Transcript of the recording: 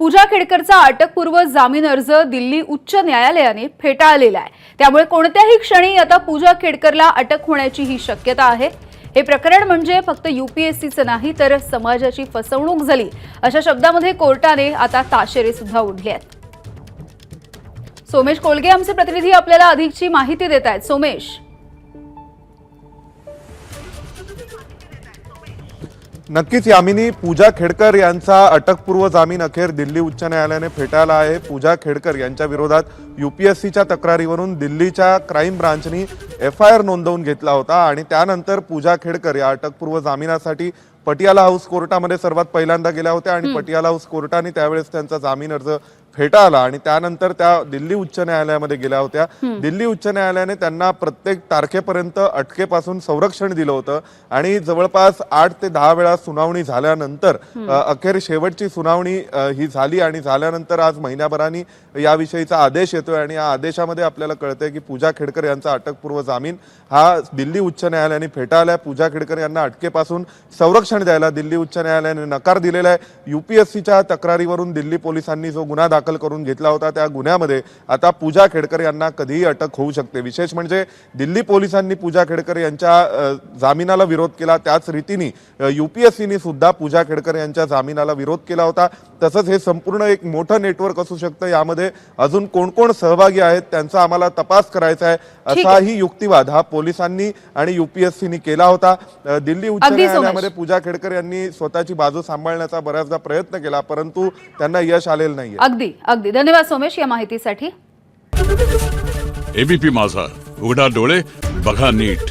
पूजा खेडकरचा अटकपूर्व जामीन अर्ज दिल्ली उच्च न्यायालयाने फेटाळलेला आहे। त्यामुळे कोणत्याही क्षणी आता पूजा खेडकरला अटक होण्याची ही शक्यता आहे। हे प्रकरण म्हणजे फक्त यूपीएससीचं नाही तर समाजाची फसवणूक झाली अशा शब्दामध्ये कोर्टाने आता ताशेरे सुद्धा ओढले आहेत। सोमेश कोलगे आमचे प्रतिनिधी आपल्याला अधिकची माहिती देत आहेत। सोमेश, नक्कीच यामिनी, पूजा खेडकर यांचा अटकपूर्व जामीन अखेर दिल्ली उच्च न्यायालयाने फेटाळला आहे। पूजा खेडकर यांच्या विरोधात यूपीएससीच्या तक्रारीवरून दिल्लीच्या क्राईम ब्रांचनी FIR नोंदवून घेतला होता आणि त्यानंतर पूजा खेडकर या अटकपूर्व जामिनासाठी पटियाला हाऊस कोर्टामध्ये सर्वात पहिल्यांदा गेल्या होत्या आणि पटियाला हाऊस कोर्टाने त्यावेळेस त्यांचा जामीन अर्ज फेटाळला आणि त्यानंतर त्या दिल्ली उच्च न्यायालयामध्ये गेल्या होत्या। दिल्ली उच्च न्यायालयाने त्यांना प्रत्येक तारखेपर्यंत अटकेपासून संरक्षण दिलं होतं आणि जवळपास 8 ते 10 वेळा सुनावणी झाल्यानंतर अखेर शेवटची सुनावणी ही झाली आणि झाल्यानंतर आज महिन्याभराने याविषयीचा आदेश येतोय आणि या आदेशामध्ये आपल्याला कळतंय की पूजा खेडकर यांचा अटकपूर्व जामीन हा दिल्ली उच्च न्यायालयाने फेटाळलाय। पूजा खेडकर यांना अटकेपासून संरक्षण द्यायला दिल्ली उच्च न्यायालयाने नकार दिलेला आहे। यूपीएससीच्या तक्रारीवरून दिल्ली पोलिसांनी जो गुन्हा दाखल करून घेतला होता त्या गुन्ह्यामध्ये आता पूजा खेडकर यांना कधीही अटक होऊ शकते। विशेष म्हणजे दिल्ली पोलिसांनी पूजा खेडकर यांच्या जामिनाला विरोध केला, त्याच रीतीने यूपीएससीने सुद्धा पूजा खेडकर यांच्या जामिनाला विरोध केला होता। तसंच हे संपूर्ण एक मोठं नेटवर्क असू शकतं, यामध्ये अजून कोण कोण सहभागी आहेत त्यांचा आम्हाला तपास करायचा आहे असाही युक्तिवाद हा पोलिसांनी आणि यूपीएससीने केला होता। दिल्ली उच्च न्यायालयामध्ये पूजा खेडकर यांनी स्वतःची बाजू सांभाळण्याचा बऱ्याचदा प्रयत्न केला परंतु त्यांना यश आलेलं नाहीये। अगदी धन्यवाद सोमेश या माहितीसाठी। एबीपी माझा, उघडा डोळे बघा नीट।